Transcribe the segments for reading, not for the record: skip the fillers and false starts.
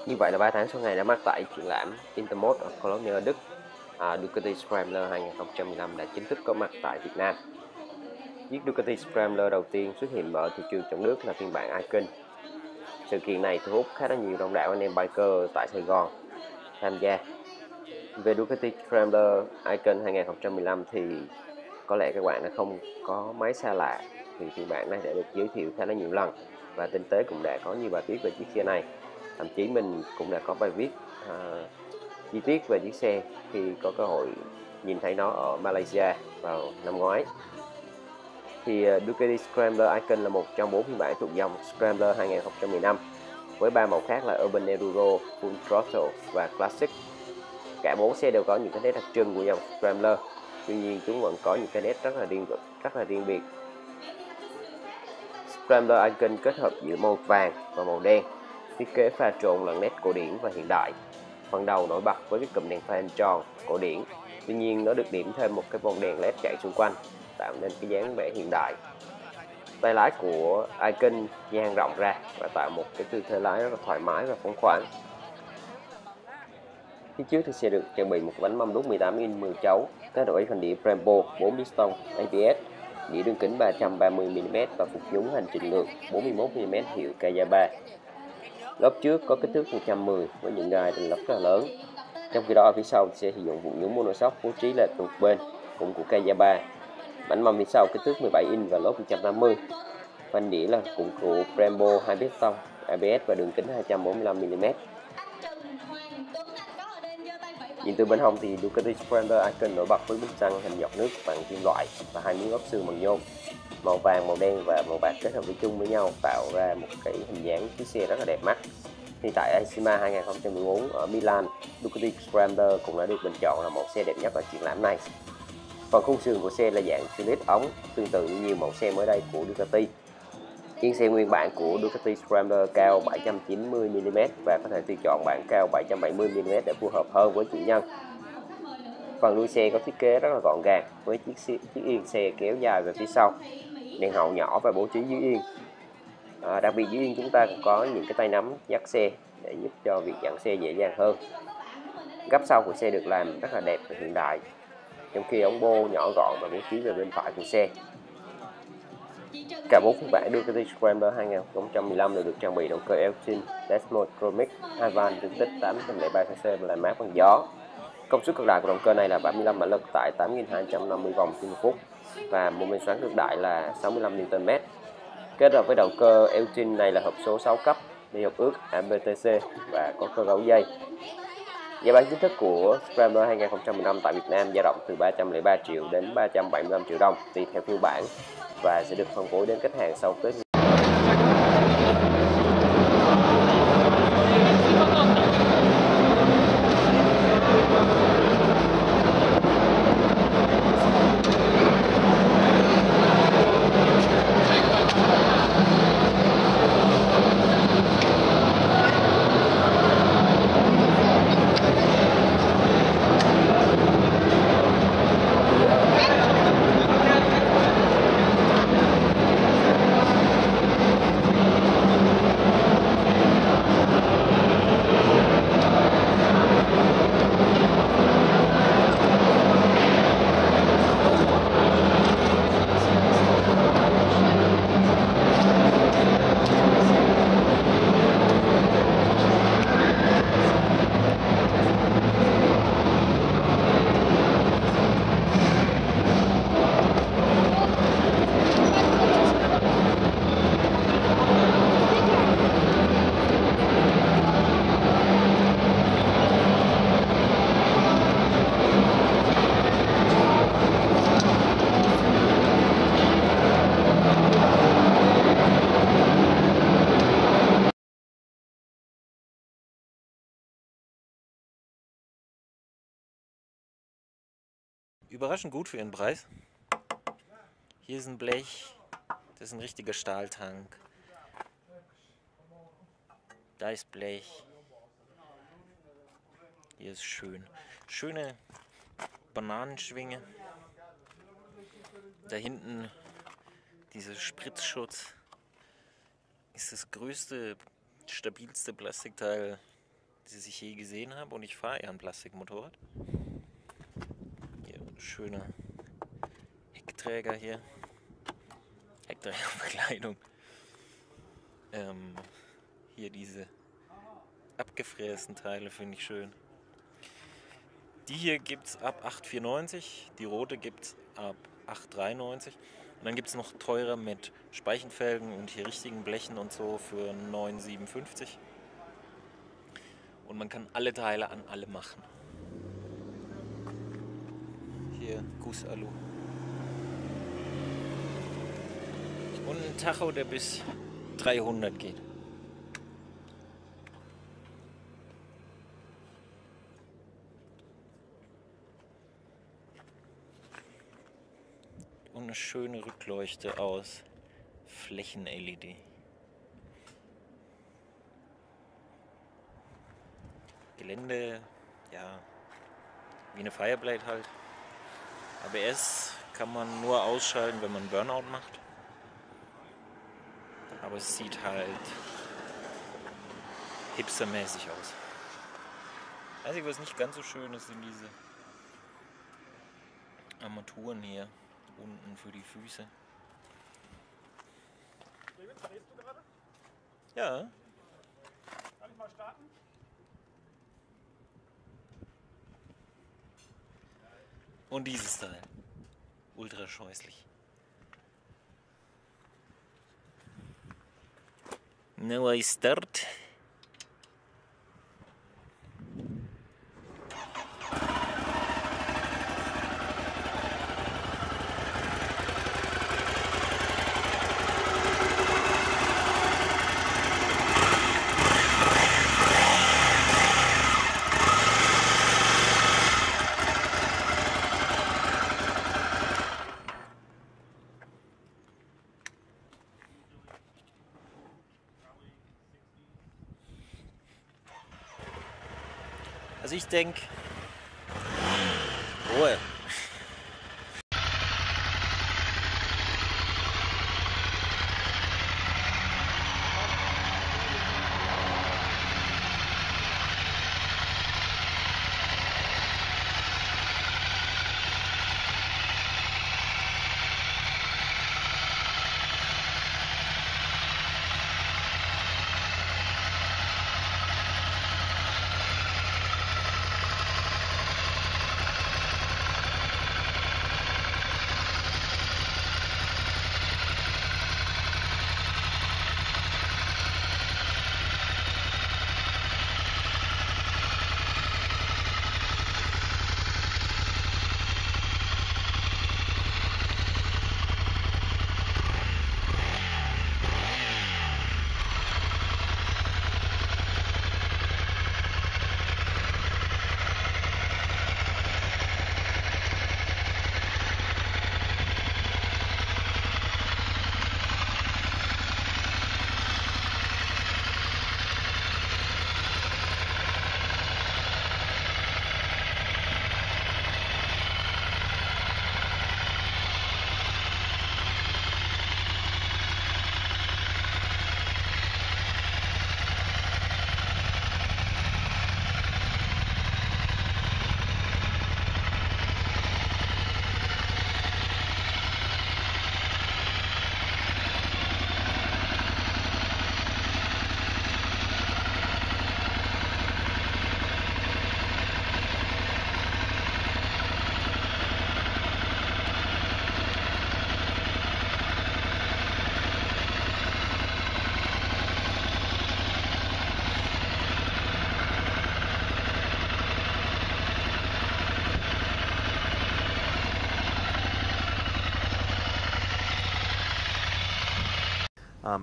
Như vậy là 3 tháng sau ngày đã mắc tại triển lãm Intermot ở Cologne ở Đức. Ducati Scrambler 2015 đã chính thức có mặt tại Việt Nam. Chiếc Ducati Scrambler đầu tiên xuất hiện ở thị trường trong nước là phiên bản Icon. Sự kiện này thu hút khá là nhiều đông đảo anh em biker tại Sài Gòn tham gia. Về Ducati Scrambler Icon 2015 thì có lẽ các bạn đã không có mấy xa lạ vì phiên bản này đã được giới thiệu khá là nhiều lần và tinh tế cũng đã có nhiều bài viết về chiếc xe này. Thậm chí mình cũng đã có bài viết chi tiết về chiếc xe khi có cơ hội nhìn thấy nó ở Malaysia vào năm ngoái. Thì Ducati Scrambler Icon là một trong 4 phiên bản thuộc dòng Scrambler 2015 với 3 màu khác là Urban Enduro, Full Throttle và Classic. Cả 4 xe đều có những cái nét đặc trưng của dòng Scrambler, tuy nhiên chúng vẫn có những cái nét rất là riêng biệt. Scrambler Icon kết hợp giữa màu vàng và màu đen, thiết kế pha trộn lẫn nét cổ điển và hiện đại. Phần đầu nổi bật với cái cụm đèn pha hình tròn cổ điển, tuy nhiên nó được điểm thêm một cái vòng đèn LED chạy xung quanh, tạo nên cái dáng vẻ hiện đại. Tay lái của Icon dang rộng ra và tạo một cái tư thế lái rất là thoải mái và phóng khoáng. Phía trước thì sẽ được trang bị một bánh mâm đúc 18 inch 10 chấu, kết hợp với phần đĩa Brembo 4 piston ABS, đĩa đường kính 330mm và phục nhúng hành trình ngược 41mm hiệu Kayaba. Lốp trước có kích thước 110 với những gai trên lốp rất là lớn. Trong khi đó ở phía sau sẽ sử dụng vùng nhúng monoshock bố trí lệch một bên, cũng của Kayaba. Bánh mâm phía sau kích thước 17 inch và lốp 180. Phanh đĩa là cũng của Brembo 2 piston ABS và đường kính 245mm. Nhìn từ bên hông thì Ducati Scrambler Icon nổi bật với bức xăng hình giọt nước bằng kim loại và hai miếng ốp xương bằng nhôm. Màu vàng, màu đen và màu bạc kết hợp với chung với nhau tạo ra một cái hình dáng chiếc xe rất là đẹp mắt. Thì tại EICMA 2014 ở Milan, Ducati Scrambler cũng đã được bình chọn là mẫu xe đẹp nhất ở triển lãm này. Phần khung sườn của xe là dạng fillet ống, tương tự như nhiều mẫu xe mới đây của Ducati. Yên xe nguyên bản của Ducati Scrambler cao 790mm và có thể tùy chọn bản cao 770mm để phù hợp hơn với chủ nhân. Phần đuôi xe có thiết kế rất là gọn gàng với chiếc yên xe kéo dài về phía sau, đèn hậu nhỏ và bố trí dưới yên. Đặc biệt dưới yên chúng ta cũng có những cái tay nắm dắt xe để giúp cho việc dẫn xe dễ dàng hơn. Gấp sau của xe được làm rất là đẹp và hiện đại, trong khi ống bô nhỏ gọn và bố trí về bên phải của xe. Cả 4 phiên bản Ducati Scrambler 2015 đều được trang bị động cơ Eltin Desmochromic Havan dung tích 803cc và làm mát bằng gió. Công suất cực đại của động cơ này là 35 mã lực tại 8.250 vòng trên một phút và mô men xoắn cực đại là 65 Nm. Kết hợp với động cơ Eltin này là hộp số 6 cấp, đi hộp ước ABTC và có cơ cấu dây. Giá bán chính thức của Scrambler 2015 tại Việt Nam dao động từ 303 triệu đến 375 triệu đồng tùy theo phiên bản và sẽ được phân phối đến khách hàng sau Tết. Überraschend gut für ihren Preis. Hier ist ein Blech, das ist ein richtiger Stahltank. Da ist Blech. Hier ist schön. Schöne Bananenschwinge. Da hinten dieser Spritzschutz ist das größte, stabilste Plastikteil das ich je gesehen habe, und ich fahre eher ein Plastikmotorrad. Hier, schöne Heckträger hier. Heckträgerbekleidung. Hier diese abgefrästen Teile finde ich schön. Die hier gibt es ab 8,94, die rote gibt es ab 8,93. Und dann gibt es noch teure mit Speichenfelgen und hier richtigen Blechen und so für 9,57. Und man kann alle Teile an alle machen. Hier Gussalu. Und ein Tacho, der bis 300 geht. Und eine schöne Rückleuchte aus Flächen-LED. Gelände, ja, wie eine Fireblade halt. ABS kann man nur ausschalten, wenn man Burnout macht. Aber es sieht halt hipstermäßig aus. Das Einzige, was nicht ganz so schön ist, sind diese Armaturen hier unten für die Füße. David, drehst du gerade? Ja. Kann ich mal starten? Und dieses Teil. Ultra scheußlich. Now I start. Also ich denke, Ruhe.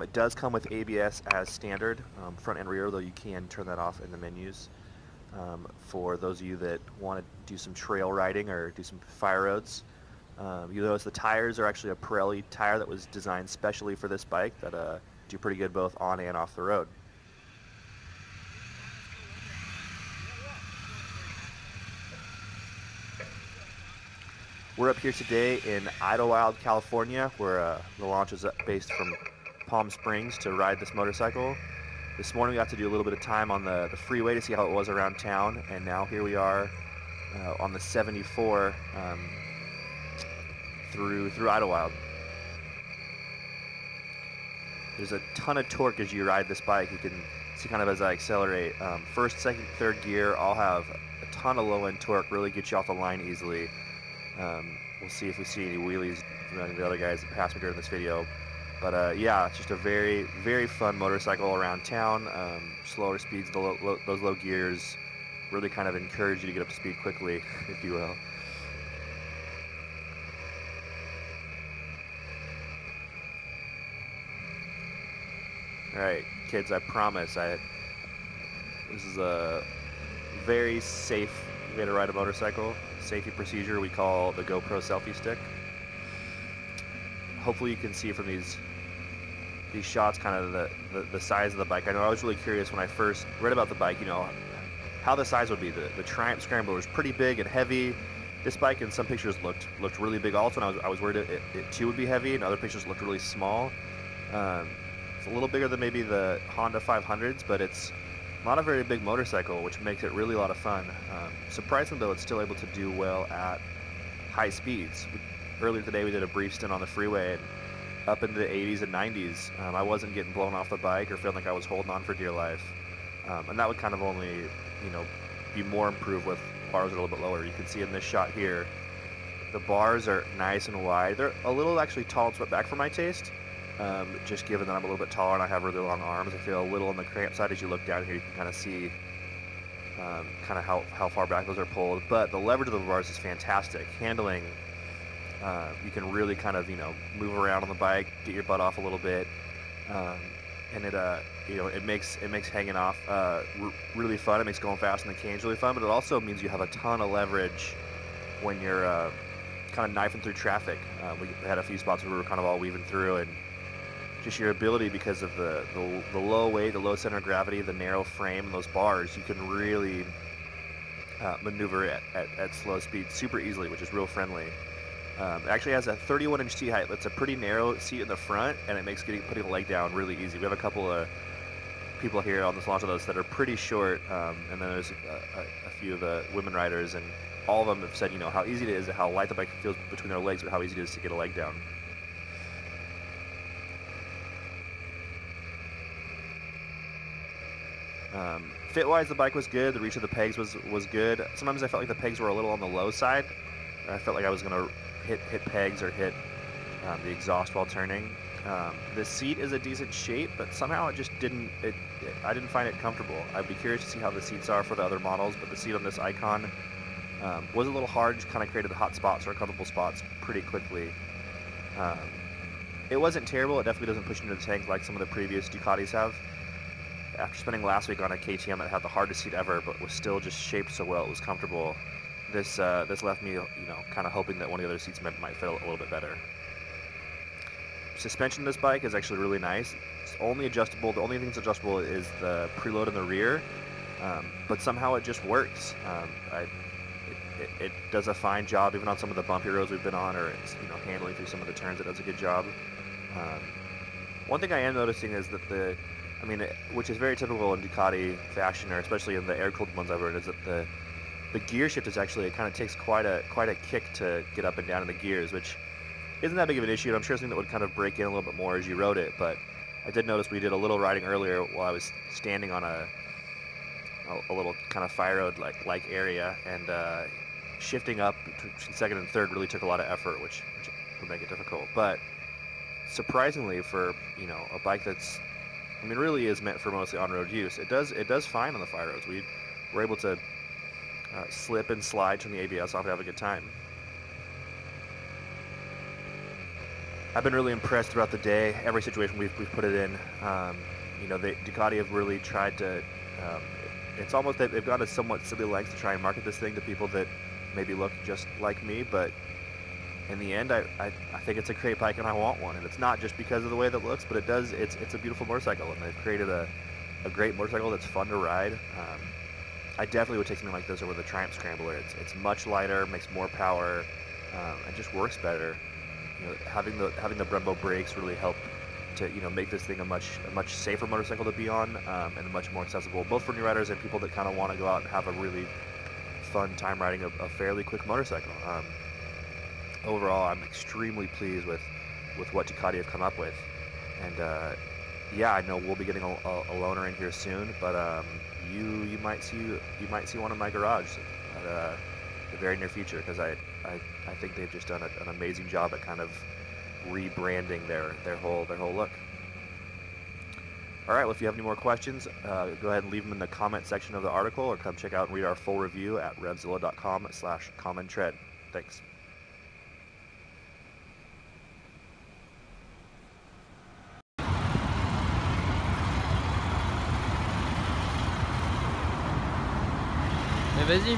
It does come with ABS as standard, front and rear, though you can turn that off in the menus. For those of you that want to do some trail riding or do some fire roads. You notice the tires are actually a Pirelli tire that was designed specially for this bike that do pretty good both on and off the road. We're up here today in Idlewild, California, where the launch is based from Palm Springs to ride this motorcycle. This morning we got to do a little bit of time on the freeway to see how it was around town, and now here we are on the 74 through Idlewild. There's a ton of torque as you ride this bike. You can see kind of as I accelerate. First, second, third gear all have a ton of low-end torque, really get you off the line easily. We'll see if we see any wheelies from any of the other guys that passed me during this video. But yeah, it's just a very, very fun motorcycle around town. Slower speeds, those low gears really kind of encourage you to get up to speed quickly, if you will. All right, kids, I promise, this is a very safe way to ride a motorcycle. Safety procedure we call the GoPro selfie stick. Hopefully you can see from these shots kind of the size of the bike. I know I was really curious when I first read about the bike, you know, how the size would be. The Triumph Scrambler was pretty big and heavy. This bike in some pictures looked really big also, and I was worried it too would be heavy, and other pictures looked really small. It's a little bigger than maybe the Honda 500s, but it's not a very big motorcycle, which makes it really a lot of fun. Surprising though, it's still able to do well at high speeds. Earlier today we did a brief stint on the freeway, and up into the 80s and 90s, I wasn't getting blown off the bike or feeling like I was holding on for dear life. And that would kind of only, you know, be more improved with bars that are a little bit lower. You can see in this shot here, the bars are nice and wide. They're a little actually tall and swept back for my taste. Just given that I'm a little bit taller and I have really long arms, I feel a little on the cramped side. As you look down here, you can kind of see kind of how far back those are pulled. But the leverage of the bars is fantastic. Handling, you can really kind of, you know, move around on the bike, get your butt off a little bit, and it you know, it makes hanging off really fun. It makes going fast on the canes really fun, but it also means you have a ton of leverage when you're kind of knifing through traffic. We had a few spots where we were kind of all weaving through, and just your ability, because of the low weight, the low center of gravity, the narrow frame, and those bars, you can really maneuver at slow speed super easily, which is real friendly. It actually has a 31-inch seat height. That's a pretty narrow seat in the front, and it makes putting a leg down really easy. We have a couple of people here on this launch of those that are pretty short, and then there's a few of the women riders, and all of them have said, you know, how easy it is, how light the bike feels between their legs, or how easy it is to get a leg down. Fit-wise, the bike was good. The reach of the pegs was good. Sometimes I felt like the pegs were a little on the low side. I felt like I was going to hit pegs or hit the exhaust while turning. The seat is a decent shape, but somehow it just didn't. I didn't find it comfortable. I'd be curious to see how the seats are for the other models, but the seat on this Icon was a little hard. Just kind of created hot spots or uncomfortable spots pretty quickly. It wasn't terrible. It definitely doesn't push into the tank like some of the previous Ducatis have. After spending last week on a KTM that had the hardest seat ever, but was still just shaped so well, it was comfortable. This left me, you know, kind of hoping that one of the other seats might fit a little bit better. Suspension in this bike is actually really nice. It's only adjustable. The only thing that's adjustable is the preload in the rear, but somehow it just works. It does a fine job even on some of the bumpy roads we've been on, or it's, you know, handling through some of the turns. It does a good job. One thing I am noticing is that which is very typical in Ducati fashion, or especially in the air-cooled ones I've heard, is that the gear shift is actually, it kind of takes quite a kick to get up and down in the gears, which isn't that big of an issue. And I'm sure something that would kind of break in a little bit more as you rode it. But I did notice we did a little riding earlier while I was standing on a little kind of fire road like area, and shifting up between second and third really took a lot of effort, which would make it difficult. But surprisingly, for, you know, a bike that's, I mean, really is meant for mostly on-road use, it does fine on the fire roads. We were able to slip and slide, turn the ABS off, and have a good time. I've been really impressed throughout the day. Every situation we've put it in. You know, Ducati have really tried to. It's almost that they've gone to somewhat silly lengths to try and market this thing to people that maybe look just like me, but in the end, I think it's a great bike and I want one. And it's not just because of the way that it looks, but it's a beautiful motorcycle, and they've created a great motorcycle that's fun to ride. I definitely would take something like this over the Triumph Scrambler. It's much lighter, makes more power, and just works better. You know, having the Brembo brakes really help to make this thing a much safer motorcycle to be on, and much more accessible, both for new riders and people that kind of want to go out and have a really fun time riding a fairly quick motorcycle. Overall, I'm extremely pleased with what Ducati have come up with, and yeah, I know we'll be getting a loaner in here soon, but you might see one in my garage the very near future, because I think they've just done an amazing job at kind of rebranding their whole look. All right, well, if you have any more questions, go ahead and leave them in the comment section of the article, or come check out and read our full review at revzilla.com/commentread. Thanks. Mais vas-y.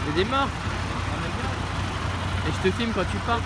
Et démarre. Et je te filme quand tu pars.